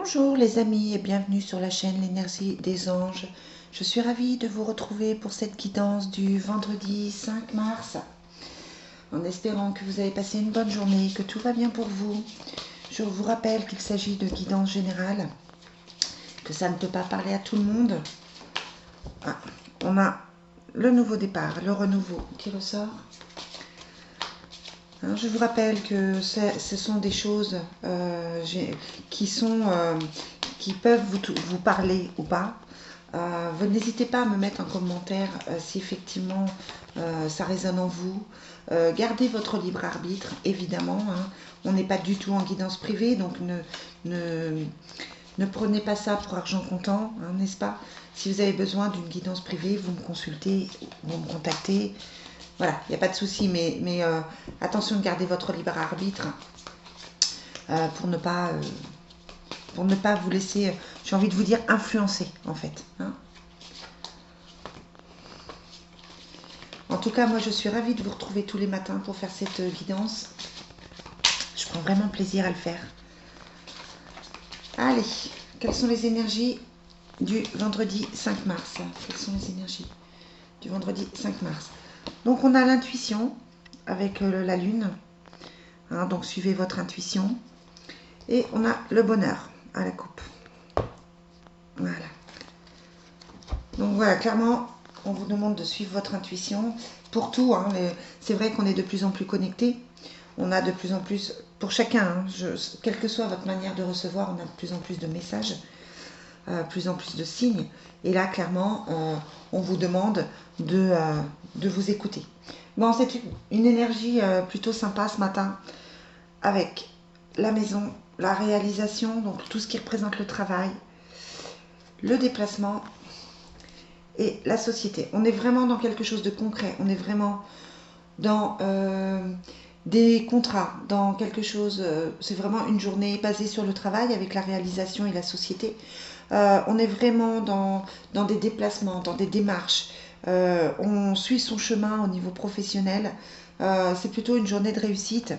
Bonjour les amis et bienvenue sur la chaîne L'énergie des anges. Je suis ravie de vous retrouver pour cette guidance du vendredi 5 mars. En espérant que vous avez passé une bonne journée, que tout va bien pour vous. Je vous rappelle qu'il s'agit de guidance générale, que ça ne peut pas parler à tout le monde. Ah, on a le nouveau départ, le renouveau qui ressort. Alors, je vous rappelle que ce sont des choses qui peuvent vous parler ou pas. Vous n'hésitez pas à me mettre en commentaire si effectivement ça résonne en vous. Gardez votre libre arbitre, évidemment. Hein. On n'est pas du tout en guidance privée, donc ne prenez pas ça pour argent comptant, hein, n'est-ce pas? Si vous avez besoin d'une guidance privée, vous me consultez, vous me contactez. Voilà, il n'y a pas de souci, mais attention de garder votre libre arbitre pour ne pas vous laisser, j'ai envie de vous dire, influencer en fait. Hein. En tout cas, moi je suis ravie de vous retrouver tous les matins pour faire cette guidance. Je prends vraiment plaisir à le faire. Allez, quelles sont les énergies du vendredi 5 mars? Quelles sont les énergies du vendredi 5 mars? Donc on a l'intuition avec la lune. Hein, donc suivez votre intuition. Et on a le bonheur à la coupe. Voilà. Donc voilà, clairement, on vous demande de suivre votre intuition pour tout. Hein, c'est vrai qu'on est de plus en plus connectés. On a de plus en plus, pour chacun, hein, quelle que soit votre manière de recevoir, on a de plus en plus de messages, plus en plus de signes. Et là, clairement, on vous demande de vous écouter. Bon, c'est une énergie plutôt sympa ce matin avec la maison, la réalisation, donc tout ce qui représente le travail, le déplacement et la société. On est vraiment dans quelque chose de concret, on est vraiment dans des contrats, dans quelque chose, c'est vraiment une journée basée sur le travail avec la réalisation et la société. On est vraiment dans des déplacements, dans des démarches. On suit son chemin au niveau professionnel. C'est plutôt une journée de réussite,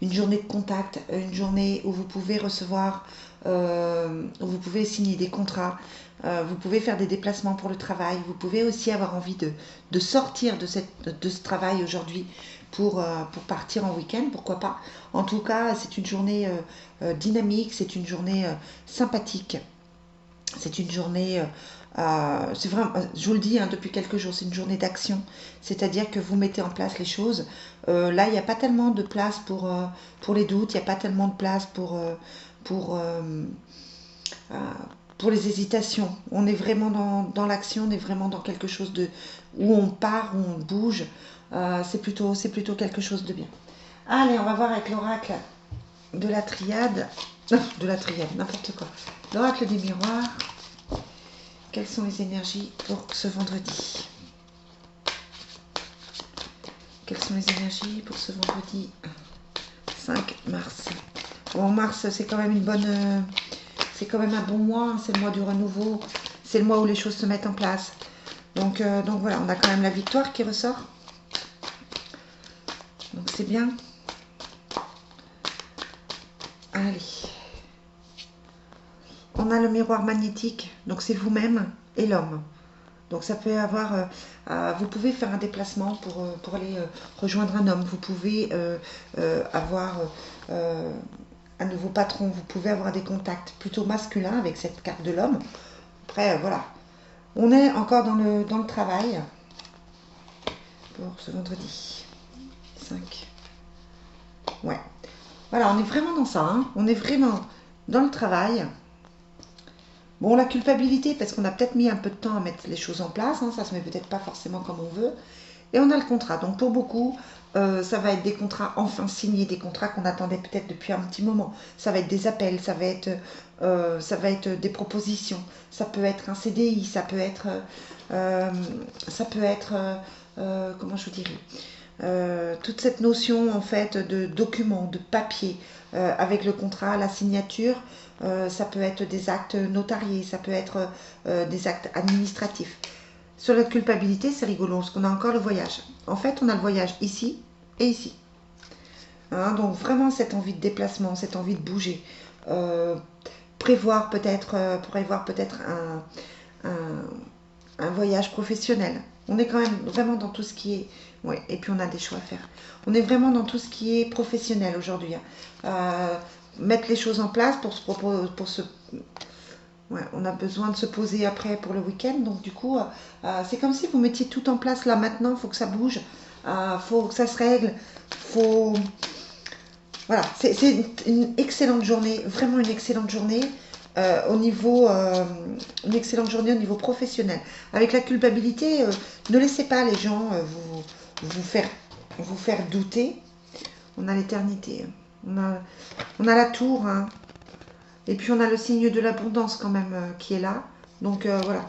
une journée de contact, une journée où vous pouvez recevoir, où vous pouvez signer des contrats, vous pouvez faire des déplacements pour le travail, vous pouvez aussi avoir envie de sortir de ce travail aujourd'hui pour partir en week-end, pourquoi pas. En tout cas, c'est une journée dynamique, c'est une journée sympathique, c'est une journée, c'est vraiment, je vous le dis hein, depuis quelques jours, c'est une journée d'action. C'est-à-dire que vous mettez en place les choses. Là, il n'y a pas tellement de place pour les doutes, il n'y a pas tellement de place pour, euh, euh, pour les hésitations. On est vraiment dans l'action, on est vraiment dans quelque chose où on part, où on bouge. C'est plutôt quelque chose de bien. Allez, on va voir avec l'oracle de la triade. De la triade, n'importe quoi. L'oracle des miroirs. Quelles sont les énergies pour ce vendredi? Quelles sont les énergies pour ce vendredi 5 mars? Bon, mars, c'est quand même c'est quand même un bon mois. C'est le mois du renouveau. C'est le mois où les choses se mettent en place. Donc voilà, on a quand même la victoire qui ressort. Donc c'est bien. Allez. On a le miroir magnétique. Donc c'est vous-même et l'homme. Donc ça peut avoir, vous pouvez faire un déplacement pour aller rejoindre un homme, vous pouvez avoir un nouveau patron, vous pouvez avoir des contacts plutôt masculins avec cette carte de l'homme. Après, voilà, on est encore dans le travail pour ce vendredi 5. Ouais, voilà, on est vraiment dans ça, hein. On est vraiment dans le travail. Bon, la culpabilité, parce qu'on a peut-être mis un peu de temps à mettre les choses en place, hein, ça se met peut-être pas forcément comme on veut. Et on a le contrat. Donc pour beaucoup, ça va être des contrats enfin signés, des contrats qu'on attendait peut-être depuis un petit moment. Ça va être des appels, ça va être des propositions, ça peut être un CDI, euh, comment je vous dirais, toute cette notion en fait de document, de papier, avec le contrat, la signature, ça peut être des actes notariés, ça peut être des actes administratifs. Sur la culpabilité, c'est rigolo, parce qu'on a encore le voyage. En fait, on a le voyage ici et ici. Hein, donc vraiment cette envie de déplacement, cette envie de bouger. Euh, prévoir peut-être un, un voyage professionnel. On est quand même vraiment dans tout ce qui est... Ouais, et puis on a des choix à faire. On est vraiment dans tout ce qui est professionnel aujourd'hui, hein. Mettre les choses en place pour se proposer, ouais, on a besoin de se poser après pour le week-end. Donc du coup, c'est comme si vous mettiez tout en place là maintenant. Il faut que ça bouge, faut que ça se règle. Faut... Voilà, c'est une excellente journée, vraiment une excellente journée une excellente journée au niveau professionnel. Avec la culpabilité, ne laissez pas les gens vous, faire, vous faire douter. On a l'éternité, on a la tour, hein. Et puis on a le signe de l'abondance quand même qui est là. Donc voilà.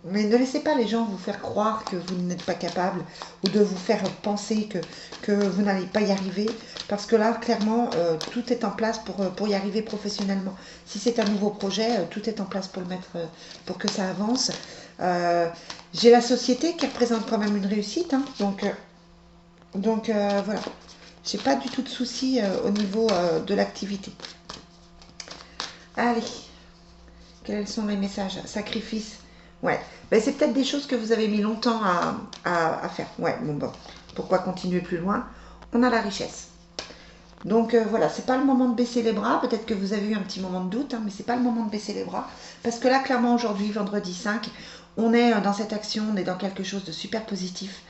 Mais ne laissez pas les gens vous faire croire que vous n'êtes pas capable ou de vous faire penser que vous n'allez pas y arriver. Parce que là, clairement, tout est en place pour y arriver professionnellement. Si c'est un nouveau projet, tout est en place pour le mettre, pour que ça avance. J'ai la société qui représente quand même une réussite, hein. Donc voilà. J'ai pas du tout de soucis au niveau de l'activité. Allez, quels sont les messages? Sacrifice. Ouais, ben, c'est peut-être des choses que vous avez mis longtemps à faire. Ouais, bon, pourquoi continuer plus loin? On a la richesse. Donc voilà, c'est pas le moment de baisser les bras. Peut-être que vous avez eu un petit moment de doute, hein, mais c'est pas le moment de baisser les bras. Parce que là, clairement, aujourd'hui, vendredi 5, on est dans cette action, on est dans quelque chose de super positif.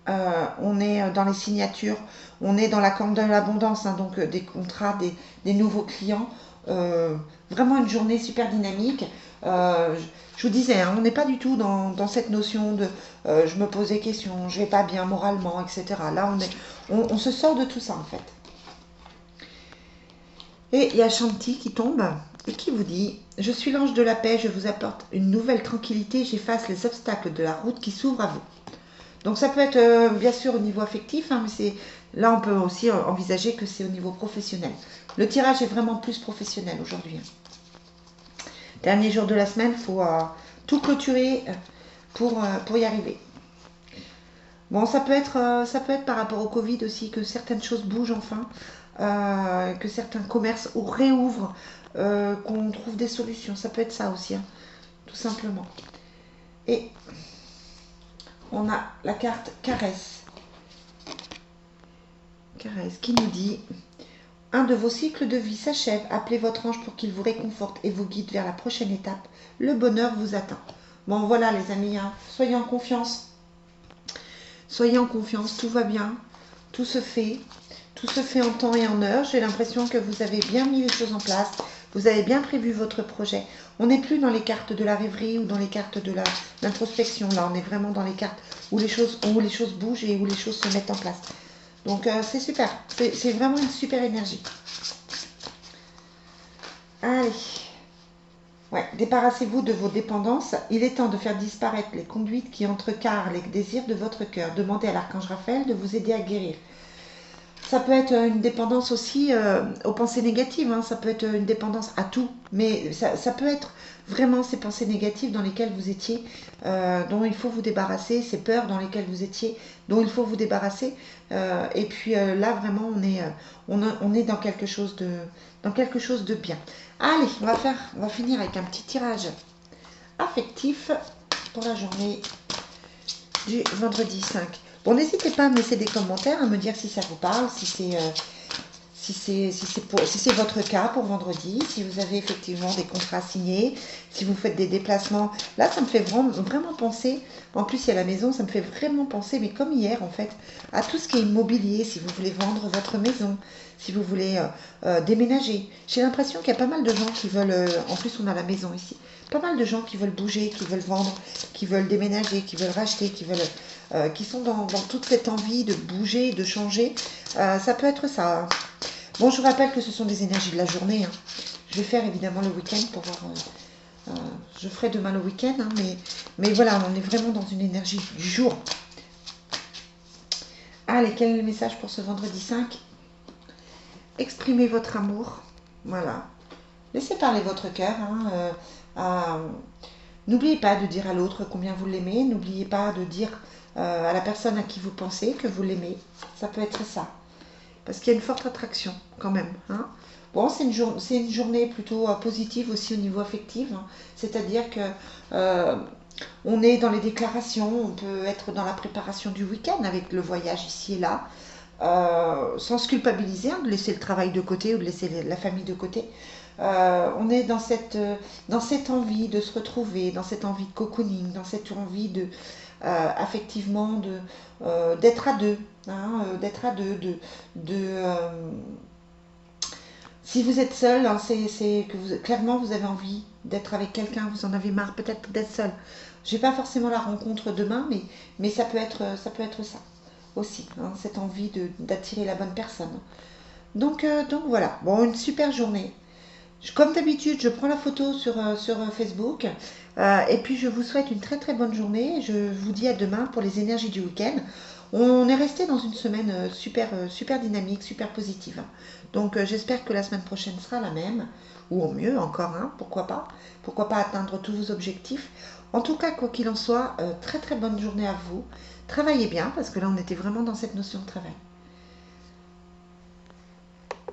On est dans les signatures, on est dans la corne de l'abondance, hein, donc des contrats, des nouveaux clients. Vraiment une journée super dynamique. Je vous disais, hein, on n'est pas du tout dans cette notion de je me pose des questions, je vais pas bien moralement, etc. Là, on se sort de tout ça en fait. Et il y a Shanti qui tombe et qui vous dit: je suis l'ange de la paix, je vous apporte une nouvelle tranquillité, j'efface les obstacles de la route qui s'ouvre à vous. Donc ça peut être bien sûr au niveau affectif, hein, mais là on peut aussi envisager que c'est au niveau professionnel. Le tirage est vraiment plus professionnel aujourd'hui, hein. Dernier jour de la semaine, il faut tout clôturer pour y arriver. Bon, ça peut être par rapport au Covid aussi, que certaines choses bougent enfin, que certains commerces réouvrent, qu'on trouve des solutions. Ça peut être ça aussi, hein, tout simplement. Et on a la carte caresse. Caresse qui nous dit: un de vos cycles de vie s'achève, appelez votre ange pour qu'il vous réconforte et vous guide vers la prochaine étape. Le bonheur vous attend. Bon voilà les amis, hein, soyez en confiance. Soyez en confiance, tout va bien, tout se fait en temps et en heure. J'ai l'impression que vous avez bien mis les choses en place, vous avez bien prévu votre projet. On n'est plus dans les cartes de la rêverie ou dans les cartes de l'introspection. Là, on est vraiment dans les cartes où les choses bougent et où les choses se mettent en place. Donc c'est super, c'est vraiment une super énergie. Allez, ouais, débarrassez-vous de vos dépendances. Il est temps de faire disparaître les conduites qui entrecarrent les désirs de votre cœur. Demandez à l'archange Raphaël de vous aider à guérir. Ça peut être une dépendance aussi aux pensées négatives, hein. Ça peut être une dépendance à tout, mais ça peut être vraiment ces pensées négatives dans lesquelles vous étiez, dont il faut vous débarrasser, ces peurs dans lesquelles vous étiez, dont il faut vous débarrasser. Et puis là, vraiment, on est dans quelque chose de bien. Allez, on va finir avec un petit tirage affectif pour la journée du vendredi 5. Bon, n'hésitez pas à me laisser des commentaires, à me dire si ça vous parle, si c'est votre cas pour vendredi, si vous avez effectivement des contrats signés, si vous faites des déplacements. Là, ça me fait vraiment penser, en plus il y a la maison, ça me fait vraiment penser, mais comme hier en fait, à tout ce qui est immobilier, si vous voulez vendre votre maison, si vous voulez déménager. J'ai l'impression qu'il y a pas mal de gens qui veulent, en plus on a la maison ici, pas mal de gens qui veulent bouger, qui veulent vendre, qui veulent déménager, qui veulent racheter, qui sont dans toute cette envie de bouger, de changer. Ça peut être ça. Bon, je vous rappelle que ce sont des énergies de la journée, hein. Je vais faire évidemment le week-end pour voir. Je ferai demain le week-end, hein, mais voilà, on est vraiment dans une énergie du jour. Allez, quel est le message pour ce vendredi 5? Exprimez votre amour. Voilà. Laissez parler votre cœur, hein. N'oubliez pas de dire à l'autre combien vous l'aimez. N'oubliez pas de dire à la personne à qui vous pensez que vous l'aimez. Ça peut être ça. parce qu'il y a une forte attraction quand même. Hein. Bon, c'est une journée plutôt positive aussi au niveau affectif, hein. C'est-à-dire que on est dans les déclarations, on peut être dans la préparation du week-end avec le voyage ici et là, sans se culpabiliser, hein, de laisser le travail de côté ou de laisser la famille de côté. On est dans cette envie de se retrouver, dans cette envie de cocooning, dans cette envie de, affectivement, d'être à deux, hein, d'être à deux, si vous êtes seul, hein, c'est que clairement vous avez envie d'être avec quelqu'un, vous en avez marre peut-être d'être seul. J'ai pas forcément la rencontre demain, mais ça peut être ça aussi, hein, cette envie d'attirer la bonne personne. Donc voilà, bon, une super journée. Comme d'habitude, je prends la photo sur Facebook, et puis je vous souhaite une très très bonne journée. Je vous dis à demain pour les énergies du week-end. On est resté dans une semaine super dynamique, super positive. Donc j'espère que la semaine prochaine sera la même, ou au mieux encore, hein, pourquoi pas. Pourquoi pas atteindre tous vos objectifs. En tout cas, quoi qu'il en soit, très très bonne journée à vous. Travaillez bien, parce que là on était vraiment dans cette notion de travail.